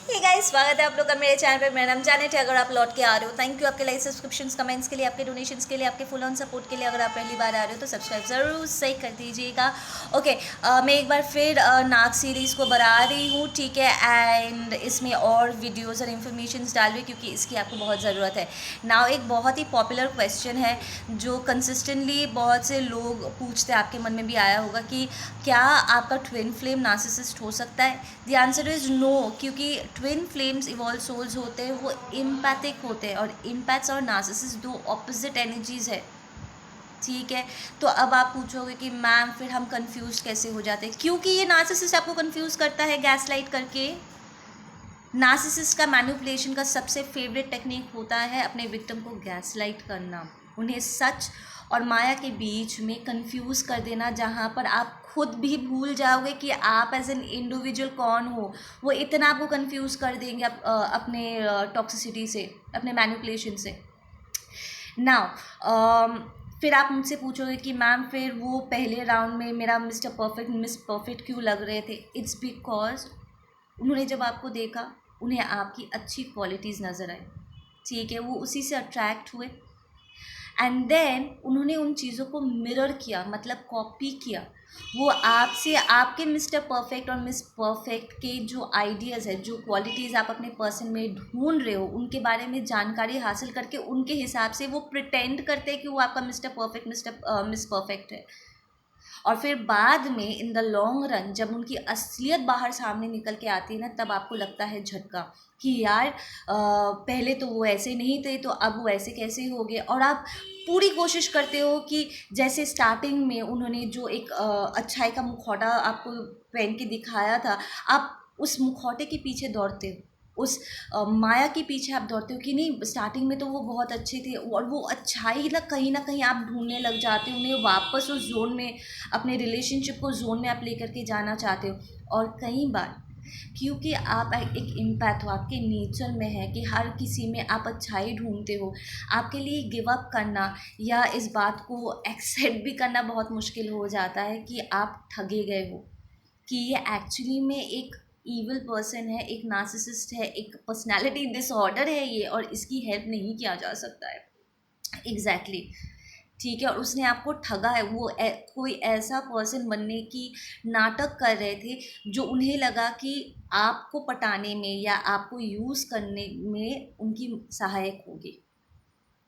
Hey guys, स्वागत है आप लोग का मेरे चैनल पे। मेरा नाम जानेट है। अगर आप लौट के आ रहे हो, थैंक यू आपके लाइक, सब्सक्रिप्शंस, कमेंट्स के लिए, आपके डोनेशंस के लिए, आपके फुल ऑन सपोर्ट के लिए। अगर आप पहली बार आ रहे हो तो सब्सक्राइब ज़रूर सही कर दीजिएगा। ओके, मैं एक बार फिर नाक सीरीज़ को बढ़ा रही हूँ, ठीक है। एंड इसमें और वीडियोज़ और इन्फॉर्मेशंस डाल रही हूँ क्योंकि इसकी आपको बहुत ज़रूरत है। नाउ एक बहुत ही पॉपुलर क्वेश्चन है जो कंसिस्टेंटली बहुत से लोग पूछते हैं, आपके मन में भी आया होगा कि क्या आपका ट्विन फ्लेम नार्सिसिस्ट हो सकता है? द आंसर इज़ नो, क्योंकि ट्विन फ्लेम्स इवॉल्व सोल्स होते हैं, वो एम्पैथिक होते हैं, और एम्पैथ्स और नार्सिसिस्ट दो ऑपोजिट एनर्जीज़ है, ठीक है। तो अब आप पूछोगे कि मैम फिर हम कंफ्यूज कैसे हो जाते हैं? क्योंकि ये नार्सिसिस्ट आपको कंफ्यूज करता है गैसलाइट करके। नार्सिसिस्ट का मैनिपुलेशन का सबसे फेवरेट टेक्निक होता है अपने विक्टिम को गैसलाइट करना, उन्हें सच और माया के बीच में कंफ्यूज कर देना, जहाँ पर आप खुद भी भूल जाओगे कि आप एज एन इंडिविजुअल कौन हो। वो इतना आपको कंफ्यूज कर देंगे अपने टॉक्सिसिटी से, अपने मैनिपुलेशन से। नाउ फिर आप मुझसे पूछोगे कि मैम फिर वो पहले राउंड में मेरा मिस्टर परफेक्ट मिस परफेक्ट क्यों लग रहे थे? इट्स बिकॉज उन्होंने जब आपको देखा, उन्हें आपकी अच्छी क्वालिटीज़ नज़र आई, ठीक है। वो उसी से अट्रैक्ट हुए एंड देन उन्होंने उन चीज़ों को मिरर किया, मतलब कॉपी किया। वो आपसे आपके मिस्टर परफेक्ट और मिस परफेक्ट के जो आइडियाज़ है, जो क्वालिटीज़ आप अपने पर्सन में ढूंढ रहे हो, उनके बारे में जानकारी हासिल करके उनके हिसाब से वो प्रिटेंड करते हैं कि वो आपका मिस्टर परफेक्ट मिस परफेक्ट है। और फिर बाद में इन द लॉन्ग रन जब उनकी असलियत बाहर सामने निकल के आती है ना, तब आपको लगता है झटका कि यार पहले तो वो ऐसे नहीं थे, तो अब वो ऐसे कैसे हो गए। और आप पूरी कोशिश करते हो कि जैसे स्टार्टिंग में उन्होंने जो एक अच्छाई का मुखौटा आपको पहन के दिखाया था, आप उस मुखौटे के पीछे दौड़ते हो, उस माया के पीछे आप दौड़ते हो कि नहीं स्टार्टिंग में तो वो बहुत अच्छे थे, और वो अच्छाई ना कहीं आप ढूंढने लग जाते हो, उन्हें वापस उस जोन में, अपने रिलेशनशिप को जोन में आप लेकर के जाना चाहते हो। और कई बार क्योंकि आप एक इम्पैथ हो, आपके नेचर में है कि हर किसी में आप अच्छाई ढूंढते हो, आपके लिए गिव अप करना या इस बात को एक्सेप्ट भी करना बहुत मुश्किल हो जाता है कि आप ठगे गए हो, कि ये एक्चुअली में एक ईविल पर्सन है, एक नार्सिसिस्ट है, एक पर्सनालिटी डिसऑर्डर है ये, और इसकी हेल्प नहीं किया जा सकता है। एग्जैक्टली ठीक है। और उसने आपको ठगा है। वो कोई ऐसा पर्सन बनने की नाटक कर रहे थे जो उन्हें लगा कि आपको पटाने में या आपको यूज़ करने में उनकी सहायक होगी।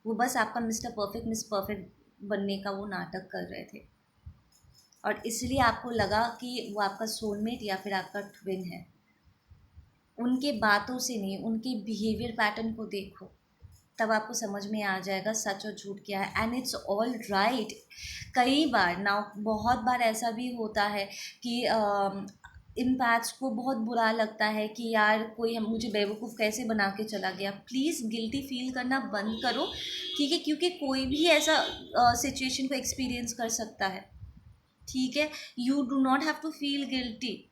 वो बस आपका मिस्टर परफेक्ट मिस परफेक्ट बनने का वो नाटक कर रहे थे, और इसलिए आपको लगा कि वो आपका सोलमेट या फिर आपका ट्विन है। उनके बातों से नहीं, उनके बिहेवियर पैटर्न को देखो, तब आपको समझ में आ जाएगा सच और झूठ क्या है। And it's all right. कई बार ना, बहुत बार ऐसा भी होता है कि इन पैथ्स को बहुत बुरा लगता है कि यार कोई हम मुझे बेवकूफ़ कैसे बना के चला गया। प्लीज़ गिल्टी फील करना बंद करो, ठीक है, क्योंकि कोई भी ऐसा सिचुएशन को एक्सपीरियंस कर सकता है, ठीक है। You do not have to feel guilty.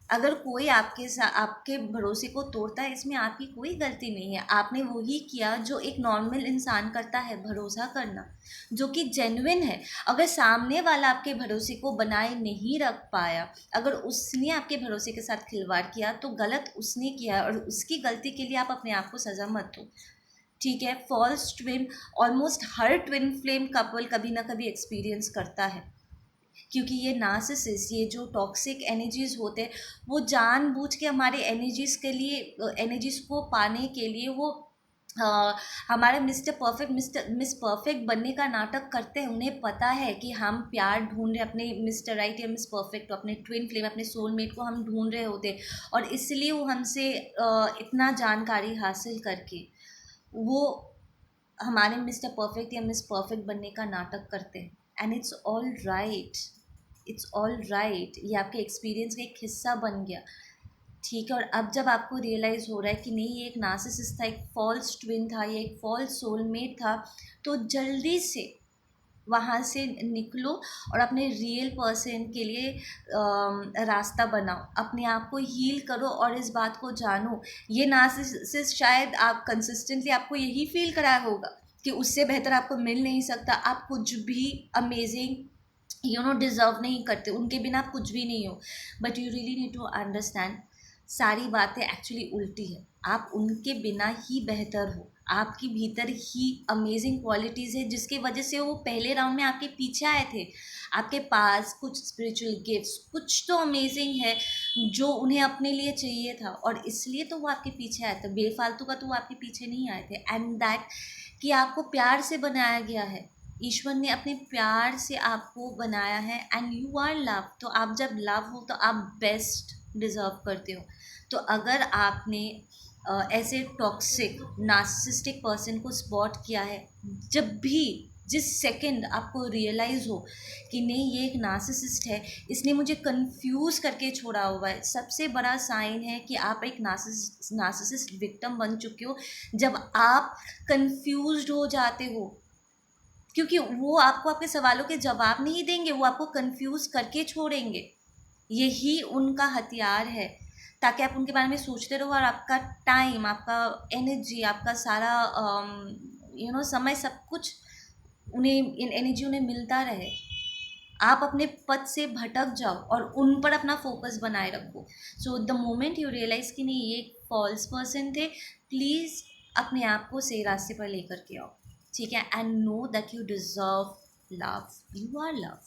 अगर कोई आपके साथ आपके भरोसे को तोड़ता है, इसमें आपकी कोई गलती नहीं है। आपने वही किया जो एक नॉर्मल इंसान करता है, भरोसा करना, जो कि जेन्युइन है। अगर सामने वाला आपके भरोसे को बनाए नहीं रख पाया, अगर उसने आपके भरोसे के साथ खिलवाड़ किया, तो गलत उसने किया, और उसकी गलती के लिए आप अपने आप को सज़ा मत दो, ठीक है। फॉल्स ट्विन ऑलमोस्ट हर ट्विन फ्लेम कपल कभी ना कभी एक्सपीरियंस करता है, क्योंकि ये नार्सिसिस्ट, ये जो टॉक्सिक एनर्जीज़ होते हैं, वो जानबूझ के हमारे एनर्जीज़ के लिए, एनर्जीज़ को पाने के लिए वो हमारे मिस्टर परफेक्ट मिस परफेक्ट बनने का नाटक करते हैं। उन्हें पता है कि हम प्यार ढूंढ रहे, अपने मिस्टर राइट या मिस परफेक्ट, अपने ट्विन फ्लेम, अपने सोलमेट को हम ढूंढ रहे होते, और इसलिए वो हमसे इतना जानकारी हासिल करके वो हमारे मिस्टर परफेक्ट या मिस परफेक्ट बनने का नाटक करते हैं। And it's all right, it's all right. ये आपके एक्सपीरियंस का एक हिस्सा बन गया, ठीक है। और अब जब आपको रियलाइज़ हो रहा है कि नहीं ये एक नार्सिसिस्ट था, एक फॉल्स ट्विन था, ये एक फॉल्स सोलमेट था, तो जल्दी से वहाँ से निकलो और अपने रियल पर्सन के लिए रास्ता बनाओ, अपने आप को हील करो, और इस बात को जानो ये नार्सिसिस्ट शायद आप कंसिस्टेंटली आपको यही फील कराया होगा कि उससे बेहतर आपको मिल नहीं सकता, आप कुछ भी अमेजिंग डिज़र्व नहीं करते, उनके बिना आप कुछ भी नहीं हो। But you really need to understand सारी बातें एक्चुअली उल्टी है। आप उनके बिना ही बेहतर हो, आपकी भीतर ही अमेजिंग क्वालिटीज़ है जिसकी वजह से वो पहले राउंड में आपके पीछे आए थे। आपके पास कुछ स्पिरिचुअल गिफ्ट्स, कुछ तो अमेजिंग है जो उन्हें अपने लिए चाहिए था, और इसलिए तो वो आपके पीछे आए थे। बेफालतू का तो वो आपके पीछे नहीं आए थे। एंड दैट कि आपको प्यार से बनाया गया है, ईश्वर ने अपने प्यार से आपको बनाया है, एंड यू आर लव। तो आप जब लव हो तो आप बेस्ट डिज़र्व करते हो। तो अगर आपने ऐसे टॉक्सिक नार्सिसिस्टिक पर्सन को स्पॉट किया है, जब भी जिस सेकंड आपको रियलाइज़ हो कि नहीं ये एक नार्सिसिस्ट है, इसने मुझे कंफ्यूज करके छोड़ा हुआ है, सबसे बड़ा साइन है कि आप एक नार्सिसिस्ट विक्टिम बन चुके हो। जब आप कंफ्यूज्ड हो जाते हो, क्योंकि वो आपको आपके सवालों के जवाब नहीं देंगे, वो आपको कंफ्यूज करके छोड़ेंगे। यही उनका हथियार है, ताकि आप उनके बारे में सोचते रहो और आपका टाइम, आपका एनर्जी, आपका सारा समय, सब कुछ उन्हें एनर्जी उन्हें मिलता रहे। आप अपने पथ से भटक जाओ और उन पर अपना फोकस बनाए रखो। So the moment you realise कि नहीं ये एक फॉल्स पर्सन थे, प्लीज़ अपने आप को सही रास्ते पर लेकर के आओ, ठीक है। And know that you deserve love, you are love.